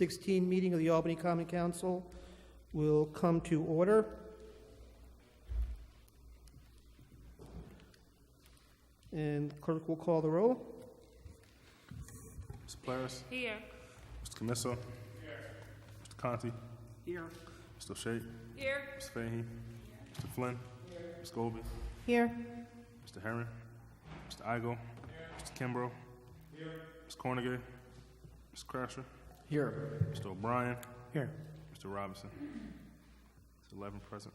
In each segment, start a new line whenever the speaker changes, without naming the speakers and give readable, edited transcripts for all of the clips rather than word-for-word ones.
16 meeting of the Albany Common Council will come to order. And clerk will call the roll.
Mr. Claris?
Here.
Mr. Camiso? Here. Mr. Conti?
Here.
Mr. O'Shea?
Here.
Ms. Fahey? Mr. Flynn? Here. Ms. Goldby?
Here.
Mr. Herron? Mr. Igo? Mr. Kimbrough? Here. Ms. Cornegay? Ms. Crasher?
Here.
Mr. O'Brien?
Here.
Mr. Robinson? It's 11 present.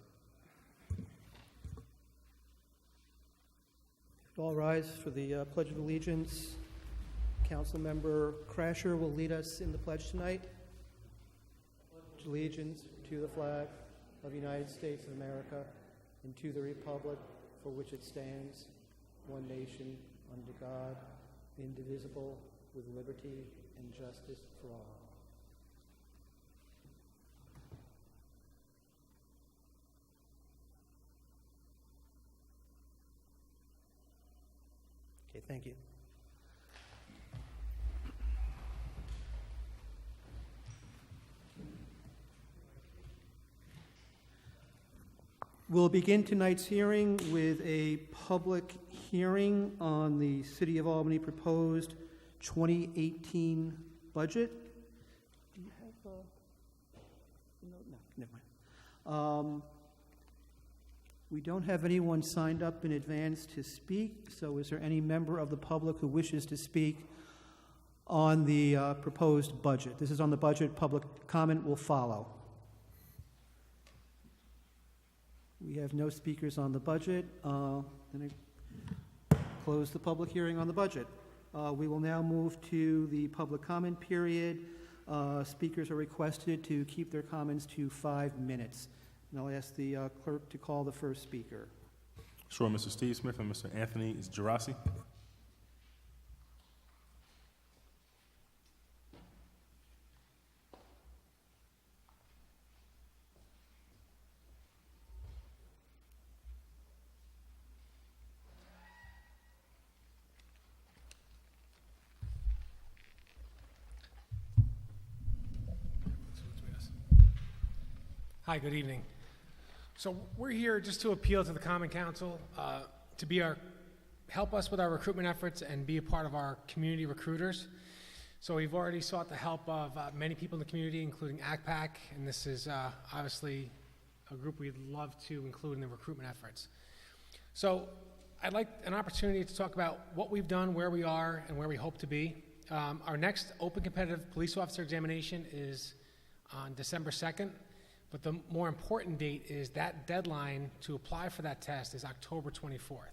All rise for the Pledge of Allegiance. Councilmember Crasher will lead us in the pledge tonight. Pledge allegiance to the flag of the United States of America and to the republic for which it stands, one nation, under God, indivisible, with liberty and justice for all. Okay, thank you. We'll begin tonight's hearing with a public hearing on the City of Albany proposed 2018 budget. Do you have no, never mind. We don't have anyone signed up in advance to speak, so is there any member of the public who wishes to speak on the proposed budget? This is on the budget. Public comment will follow. We have no speakers on the budget. Then I close the public hearing on the budget. We will now move to the public comment period. Speakers are requested to keep their comments to 5 minutes. And I'll ask the clerk to call the first speaker.
Sure, Mr. Steve Smith and Mr. Anthony Gerasi.
Hi, good evening. So we're here just to appeal to the Common Council to help us with our recruitment efforts and be a part of our community recruiters. So we've already sought the help of many people in the community, including ACPAC, and this is obviously a group we'd love to include in the recruitment efforts. So I'd like an opportunity to talk about what we've done, where we are, and where we hope to be. Our next open competitive police officer examination is on December 2nd. But the more important date is that deadline to apply for that test is October 24th.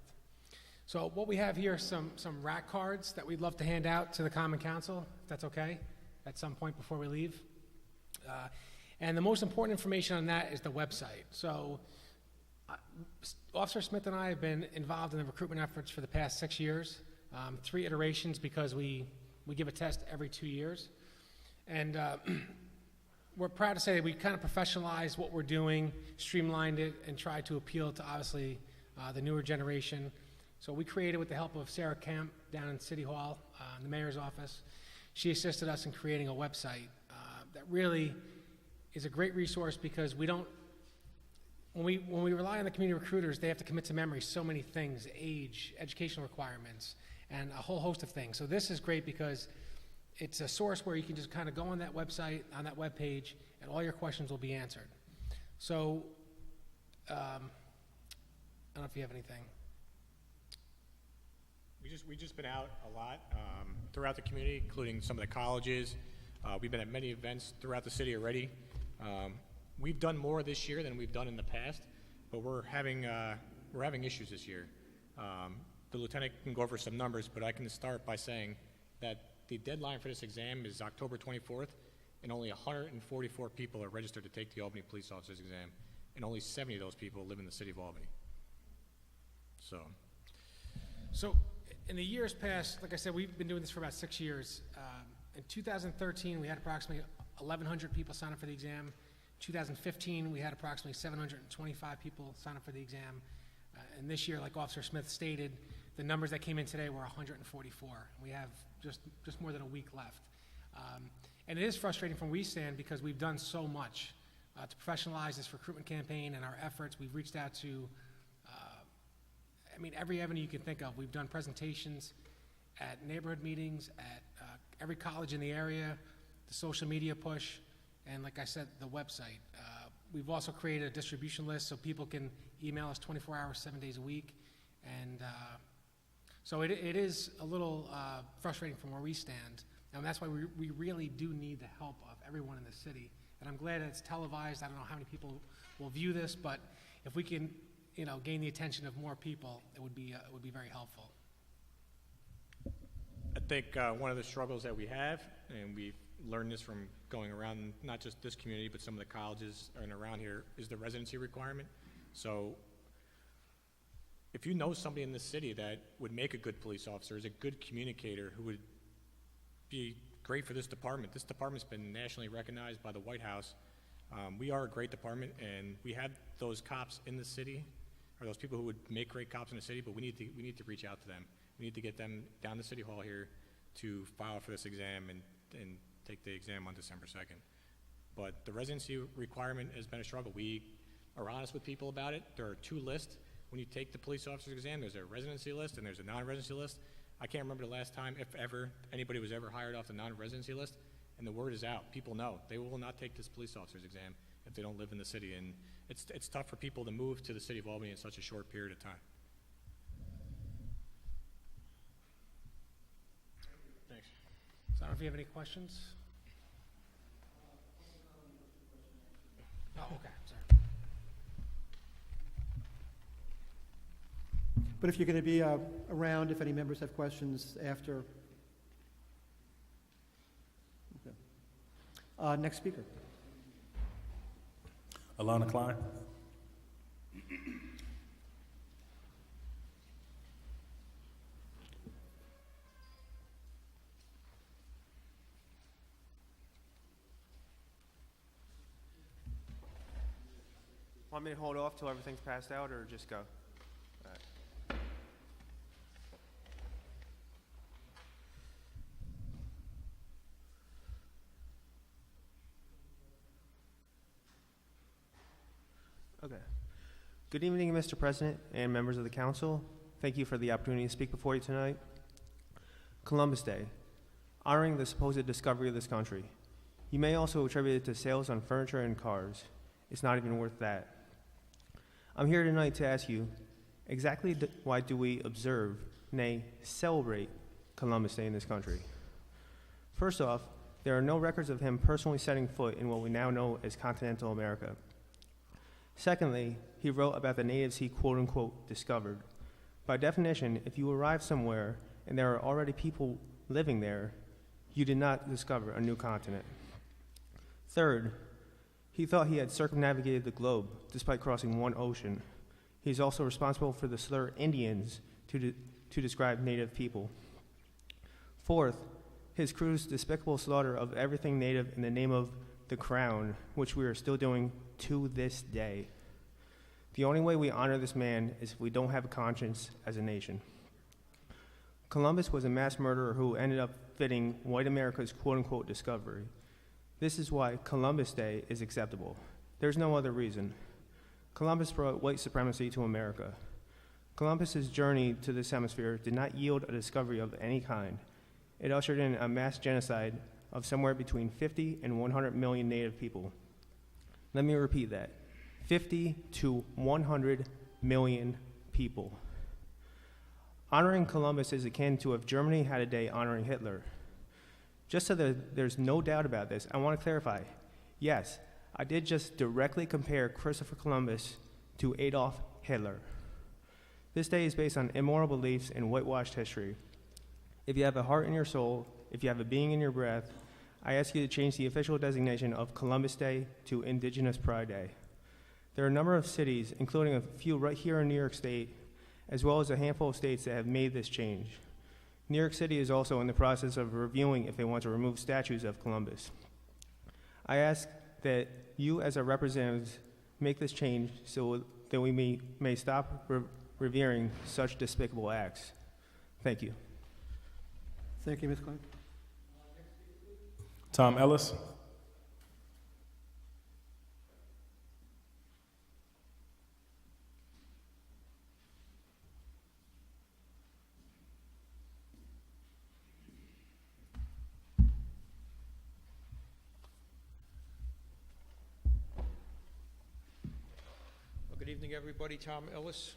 So what we have here are some rack cards that we'd love to hand out to the Common Council, if that's okay, at some point before we leave. And the most important information on that is the website. So Officer Smith and I have been involved in the recruitment efforts for the past 6 years, 3 iterations because we give a test every 2 years. And we're proud to say that we kind of professionalized what we're doing, streamlined it, and tried to appeal to, obviously, the newer generation. So we created, with the help of Sarah Kemp down in City Hall, in the mayor's office, she assisted us in creating a website that really is a great resource because we don't, when we rely on the community recruiters, they have to commit to memory so many things, age, educational requirements, and a whole host of things. So this is great because it's a source where you can just kind of go on that website, on that web page, and all your questions will be answered. So, I don't know if you have anything.
We've just been out a lot throughout the community, including some of the colleges. We've been at many events throughout the city already. We've done more this year than we've done in the past, but we're having issues this year. The lieutenant can go over some numbers, but I can start by saying that the deadline for this exam is October 24th, and only 144 people are registered to take the Albany Police Officers exam, and only 70 of those people live in the city of Albany.
So in the years past, like I said, we've been doing this for about 6 years. In 2013, we had approximately 1,100 people sign up for the exam. 2015, we had approximately 725 people sign up for the exam. And this year, like Officer Smith stated, the numbers that came in today were 144. We have just more than a week left. And it is frustrating from where we stand because we've done so much to professionalize this recruitment campaign and our efforts. We've reached out to, every avenue you can think of. We've done presentations at neighborhood meetings, at every college in the area, the social media push, and like I said, the website. We've also created a distribution list so people can email us 24 hours, 7 days a week. And so it is a little frustrating from where we stand. And that's why we really do need the help of everyone in the city. And I'm glad that it's televised. I don't know how many people will view this, but if we can, gain the attention of more people, it would be very helpful.
I think one of the struggles that we have, and we've learned this from going around not just this community, but some of the colleges and around here, is the residency requirement. So if you know somebody in this city that would make a good police officer, is a good communicator, who would be great for this department's been nationally recognized by the White House. We are a great department, and we have those cops in the city, or those people who would make great cops in the city, but we need to reach out to them. We need to get them down to City Hall here to file for this exam and take the exam on December 2nd. But the residency requirement has been a struggle. We are honest with people about it. There are two lists. When you take the police officer's exam, there's a residency list and there's a non-residency list. I can't remember the last time, if ever, anybody was ever hired off the non-residency list, and the word is out. People know. They will not take this police officer's exam if they don't live in the city, and it's tough for people to move to the city of Albany in such a short period of time. Thanks.
So I don't know if you have any questions? Oh, okay, sorry.
But if you're going to be around, if any members have questions after. Okay. Next speaker.
Alana Klein.
Want me to hold off till everything's passed out, or just go? All right. Okay. Good evening, Mr. President and members of the council. Thank you for the opportunity to speak before you tonight. Columbus Day, honoring the supposed discovery of this country. You may also attribute it to sales on furniture and cars. It's not even worth that. I'm here tonight to ask you, exactly why do we observe, nay, celebrate Columbus Day in this country? First off, there are no records of him personally setting foot in what we now know as continental America. Secondly, he wrote about the natives he quote-unquote discovered. By definition, if you arrive somewhere and there are already people living there, you did not discover a new continent. Third, he thought he had circumnavigated the globe despite crossing one ocean. He's also responsible for the slur Indians to describe native people. Fourth, his crew's despicable slaughter of everything native in the name of the crown, which we are still doing to this day. The only way we honor this man is if we don't have a conscience as a nation. Columbus was a mass murderer who ended up fitting white America's quote-unquote discovery. This is why Columbus Day is acceptable. There's no other reason. Columbus brought white supremacy to America. Columbus's journey to this hemisphere did not yield a discovery of any kind. It ushered in a mass genocide of somewhere between 50 and 100 million native people. Let me repeat that. 50 to 100 million people. Honoring Columbus is akin to if Germany had a day honoring Hitler. Just so that there's no doubt about this, I want to clarify. Yes, I did just directly compare Christopher Columbus to Adolf Hitler. This day is based on immoral beliefs and whitewashed history. If you have a heart in your soul, if you have a being in your breath, I ask you to change the official designation of Columbus Day to Indigenous Pride Day. There are a number of cities, including a few right here in New York State, as well as a handful of states that have made this change. New York City is also in the process of reviewing if they want to remove statues of Columbus. I ask that you as our representatives make this change so that we may stop revering such despicable acts. Thank you.
Thank you, Ms. Klein.
Tom Ellis.
Well, good evening, everybody. Tom Ellis.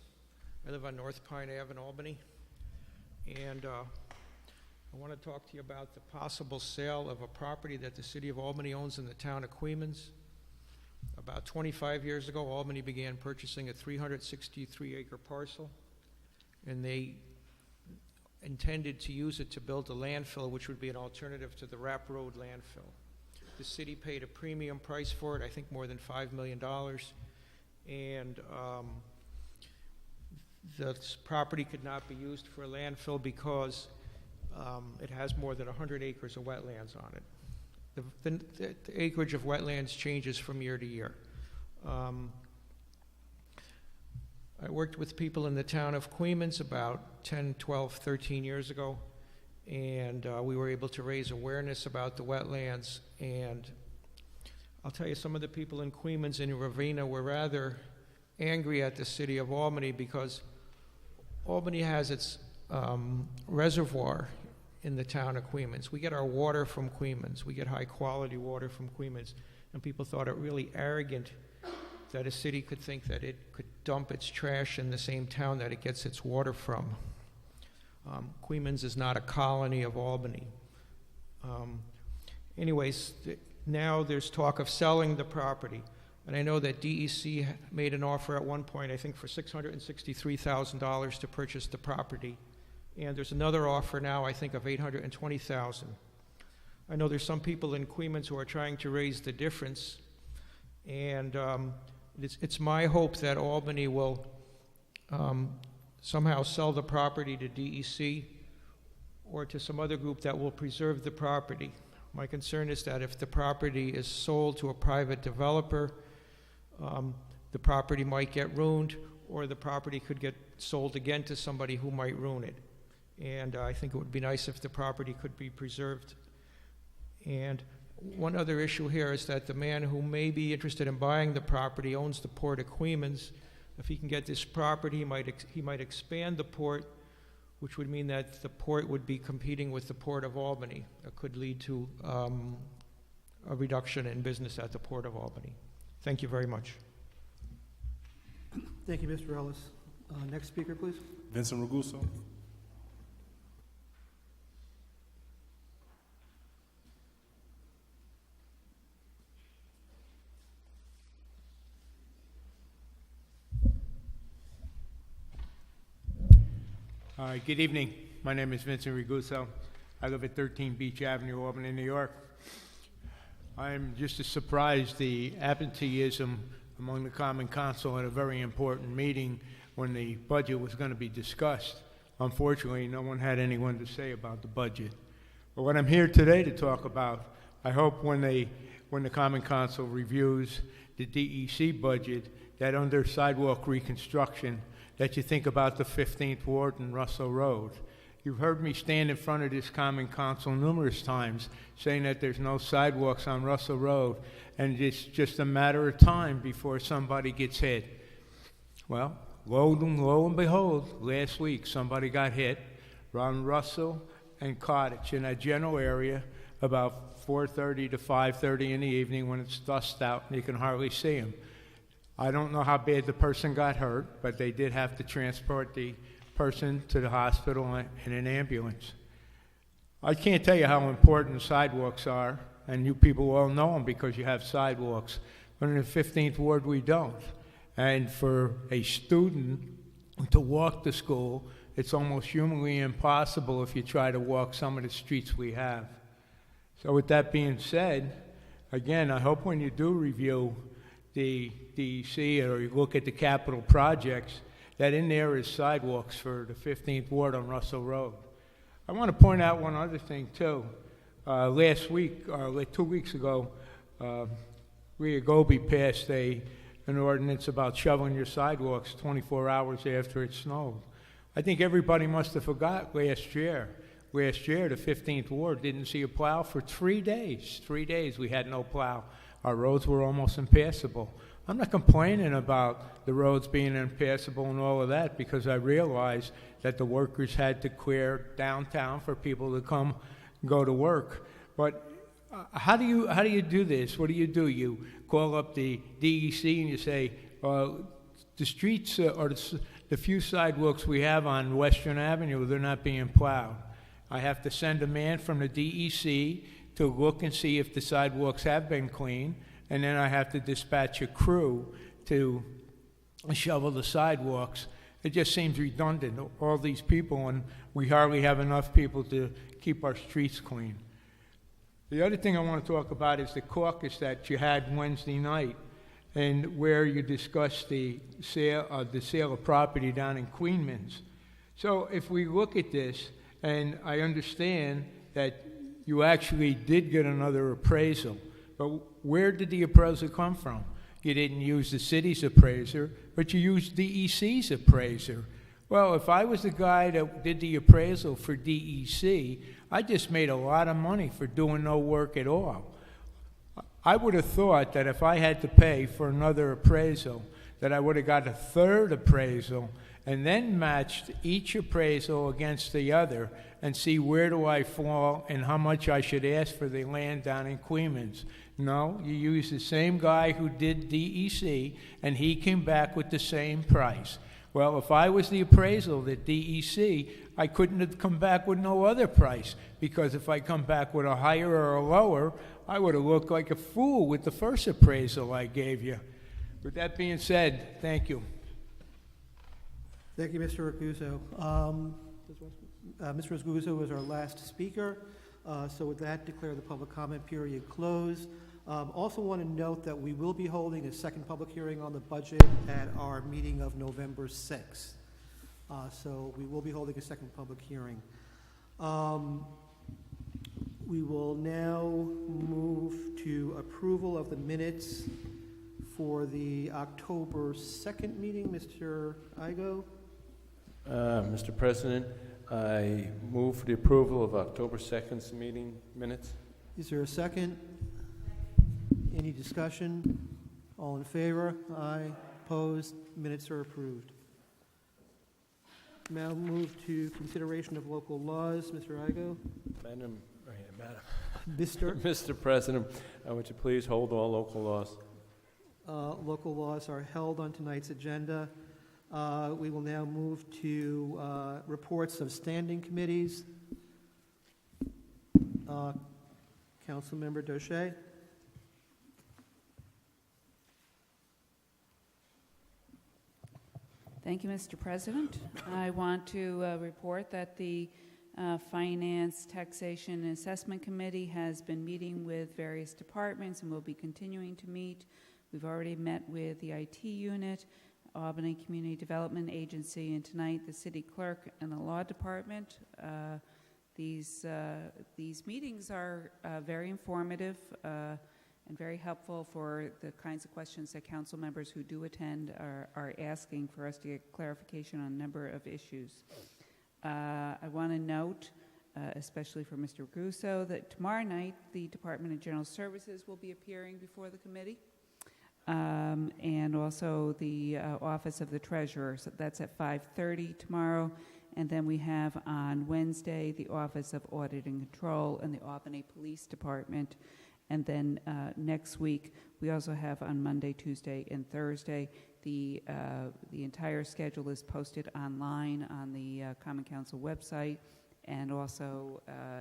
I live on North Pine Ave in Albany. And I want to talk to you about the possible sale of a property that the city of Albany owns in the town of Queens. About 25 years ago, Albany began purchasing a 363-acre parcel, and they intended to use it to build a landfill, which would be an alternative to the Rapp Road landfill. The city paid a premium price for it, I think more than $5 million. And this property could not be used for a landfill because it has more than 100 acres of wetlands on it. The acreage of wetlands changes from year to year. I worked with people in the town of Queens about 10, 12, 13 years ago, and we were able to raise awareness about the wetlands. And I'll tell you, some of the people in Queens and Ravenna were rather angry at the city of Albany because Albany has its reservoir in the town of Queens. We get our water from Queens. We get high quality water from Queens. And people thought it really arrogant that a city could think that it could dump its trash in the same town that it gets its water from. Queens is not a colony of Albany. Anyways, now there's talk of selling the property. And I know that DEC made an offer at one point, I think for $663,000 to purchase the property. And there's another offer now, I think, of $820,000. I know there's some people in Queens who are trying to raise the difference. And it's my hope that Albany will somehow sell the property to DEC or to some other group that will preserve the property. My concern is that if the property is sold to a private developer, the property might get ruined, or the property could get sold again to somebody who might ruin it. And I think it would be nice if the property could be preserved. And one other issue here is that the man who may be interested in buying the property owns the Port of Queens. If he can get this property, he might expand the port, which would mean that the port would be competing with the Port of Albany. That could lead to a reduction in business at the Port of Albany. Thank you very much.
Thank you, Mr. Ellis. Next speaker, please.
Vincent Raguso.
Good evening. My name is Vincent Raguso. I live at 13 Beach Avenue, Albany, New York. I'm just as surprised the absenteeism among the Common Council at a very important meeting when the budget was going to be discussed. Unfortunately, no one had anyone to say about the budget. But what I'm here today to talk about, I hope when the Common Council reviews the DEC budget, that under sidewalk reconstruction, that you think about the 15th Ward and Russell Road. You've heard me stand in front of this Common Council numerous times saying that there's no sidewalks on Russell Road, and it's just a matter of time before somebody gets hit. Well, lo and behold, last week somebody got hit around Russell and Cottage in that general area about 4:30 to 5:30 in the evening when it's dusk out and you can hardly see them. I don't know how bad the person got hurt, but they did have to transport the person to the hospital in an ambulance. I can't tell you how important sidewalks are, and you people all know them because you have sidewalks. But in the 15th Ward, we don't. And for a student to walk to school, it's almost humanly impossible if you try to walk some of the streets we have. So with that being said, again, I hope when you do review the DEC or you look at the capital projects, that in there is sidewalks for the 15th Ward on Russell Road. I want to point out one other thing, too. Last week, 2 weeks ago, Ria Goby passed an ordinance about shoveling your sidewalks 24 hours after it snowed. I think everybody must have forgot last year. last year, the 15th Ward didn't see a plow for 3 days. 3 days we had no plow. Our roads were almost impassable. I'm not complaining about the roads being impassable and all of that, because I realize that the workers had to clear downtown for people to come go to work. But how do you do this? What do? You call up the DEC and you say, the streets or the few sidewalks we have on Western Avenue, they're not being plowed. I have to send a man from the DEC to look and see if the sidewalks have been cleaned, and then I have to dispatch a crew to shovel the sidewalks. It just seems redundant, all these people, and we hardly have enough people to keep our streets clean. The other thing I want to talk about is the caucus that you had Wednesday night, and where you discussed the sale of property down in Queenman's. So if we look at this, and I understand that you actually did get another appraisal, but where did the appraisal come from? You didn't use the city's appraiser, but you used DEC's appraiser. Well, if I was the guy that did the appraisal for DEC, I just made a lot of money for doing no work at all. I would have thought that if I had to pay for another appraisal, that I would have got a third appraisal and then matched each appraisal against the other and see where do I fall and how much I should ask for the land down in Queens. No, you used the same guy who did DEC, and he came back with the same price. Well, if I was the appraisal at DEC, I couldn't have come back with no other price, because if I come back with a higher or a lower, I would have looked like a fool with the first appraisal I gave you. With that being said, thank you.
Thank you, Mr. Ragusa. Mr. Ragusa was our last speaker. So with that, declare the public comment period closed. Also want to note that we will be holding a second public hearing on the budget at our meeting of November 6th. So we will be holding a second public hearing. We will now move to approval of the minutes for the October 2nd meeting. Mr. Igo?
Mr. President, I move for the approval of October 2nd's meeting minutes.
Is there a second? Any discussion? All in favor? Aye. Opposed? Minutes are approved. Now move to consideration of local laws. Mr. Igo?
Madam.
Mr.
President, would you please hold all local laws?
Local laws are held on tonight's agenda. We will now move to reports of standing committees. Councilmember Doche.
Thank you, Mr. President. I want to report that the Finance, Taxation, and Assessment Committee has been meeting with various departments and will be continuing to meet. We've already met with the IT unit, Albany Community Development Agency, and tonight the City Clerk and the Law Department. These meetings are very informative and very helpful for the kinds of questions that council members who do attend are asking for us to get clarification on a number of issues. I want to note, especially for Mr. Russo, that tomorrow night the Department of General Services will be appearing before the committee, and also the Office of the Treasurer. So that's at 5:30 tomorrow. And then we have on Wednesday the Office of Audit and Control and the Albany Police Department. And then next week we also have on Monday, Tuesday, and Thursday. The entire schedule is posted online on the Common Council website and also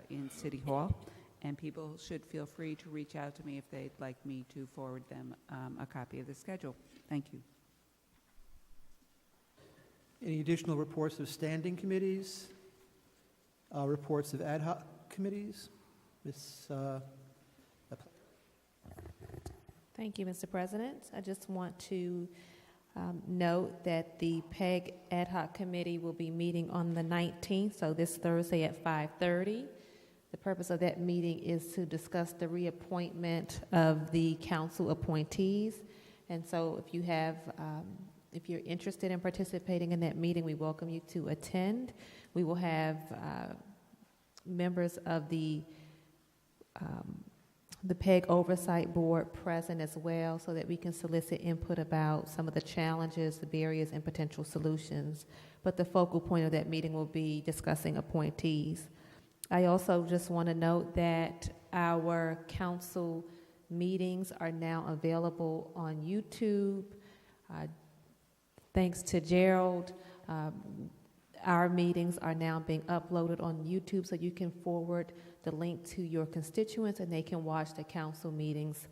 in City Hall. And people should feel free to reach out to me if they'd like me to forward them a copy of the schedule. Thank you.
Any additional reports of standing committees? Reports of ad hoc committees? Ms.
Thank you, Mr. President. I just want to note that the PEG Ad Hoc Committee will be meeting on the 19th, so this Thursday at 5:30. The purpose of that meeting is to discuss the reappointment of the council appointees. And so if you have, if you're interested in participating in that meeting, we welcome you to attend. We will have members of the PEG Oversight Board present as well, so that we can solicit input about some of the challenges, the barriers, and potential solutions. But the focal point of that meeting will be discussing appointees. I also just want to note that our council meetings are now available on YouTube. Thanks to Gerald, our meetings are now being uploaded on YouTube, so you can forward the link to your constituents and they can watch the council meetings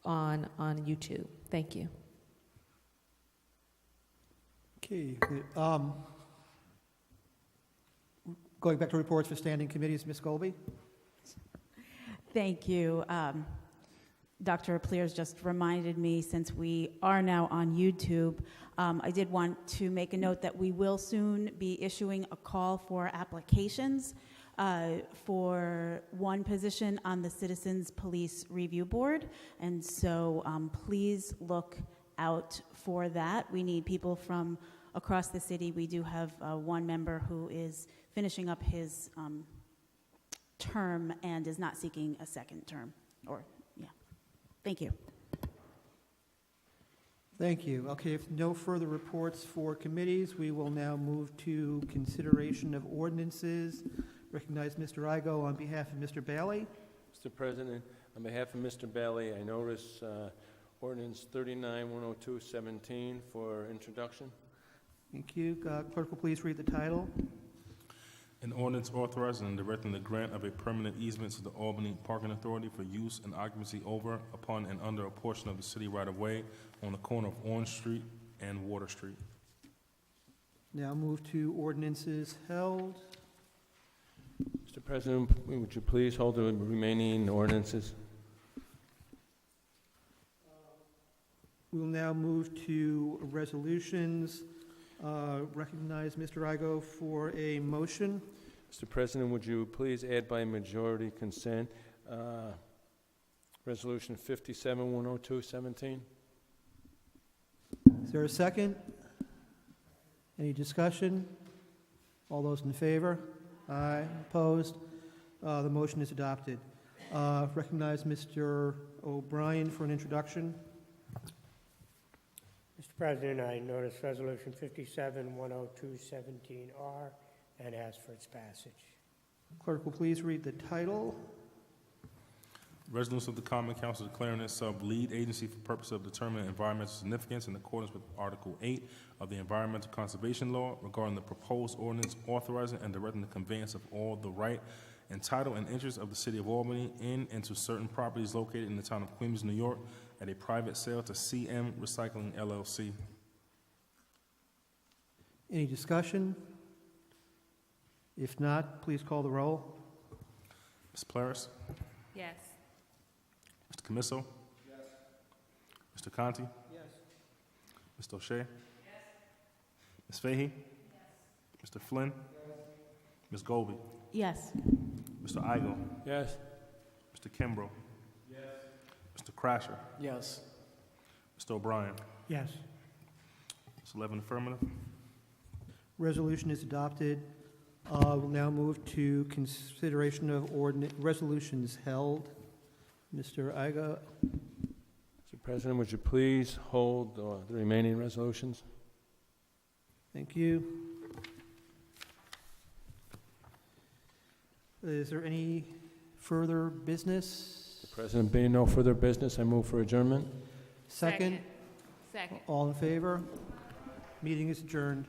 on YouTube. Thank you.
Okay. Going back to reports for standing committees, Ms. Colby.
Thank you. Dr. Aplears just reminded me, since we are now on YouTube, I did want to make a note that we will soon be issuing a call for applications for one position on the Citizens Police Review Board. And so please look out for that. We need people from across the city. We do have one member who is finishing up his term and is not seeking a second term. Thank you.
Thank you. Okay, if no further reports for committees, we will now move to consideration of ordinances. Recognize Mr. Igo on behalf of Mr. Bailey.
Mr. President, on behalf of Mr. Bailey, I notice ordinance 39-102-17 for introduction.
Thank you. Clerk will please read the title.
An ordinance authorizing and directing the grant of a permanent easement to the Albany Parking Authority for use and occupancy over, upon, and under a portion of the city right-of-way on the corner of Orange Street and Water Street.
Now move to ordinances held.
Mr. President, would you please hold the remaining ordinances?
We will now move to resolutions. Recognize Mr. Igo for a motion.
Mr. President, would you please add by majority consent Resolution 57-102-17?
Is there a second? Any discussion? All those in favor? Aye. Opposed? The motion is adopted. Recognize Mr. O'Brien for an introduction.
Mr. President, I notice Resolution 57-102-17R and ask for its passage.
Clerk will please read the title.
Resolution of the Common Council declaring itself lead agency for purpose of determining environmental significance in accordance with Article 8 of the Environmental Conservation Law regarding the proposed ordinance authorizing and directing the conveyance of all the right and title and interest of the City of Albany in and to certain properties located in the town of Queens, New York, at a private sale to CM Recycling, LLC.
Any discussion? If not, please call the roll.
Ms. Plaris?
Yes.
Mr. Camiso? Yes. Mr. Conti?
Yes.
Mr. O'Shea? Yes. Ms. Fahey? Yes. Mr. Flynn? Yes. Ms. Golby?
Yes.
Mr. Igo?
Yes.
Mr. Kimbrough? Yes. Mr. Crasher?
Yes.
Mr. O'Brien?
Yes.
It's 11 affirmative.
Resolution is adopted. We'll now move to consideration of resolutions held. Mr. Igo.
Mr. President, would you please hold the remaining resolutions?
Thank you. Is there any further business?
Mr. President, being no further business, I move for adjournment.
Second?
Second.
All in favor? Meeting is adjourned.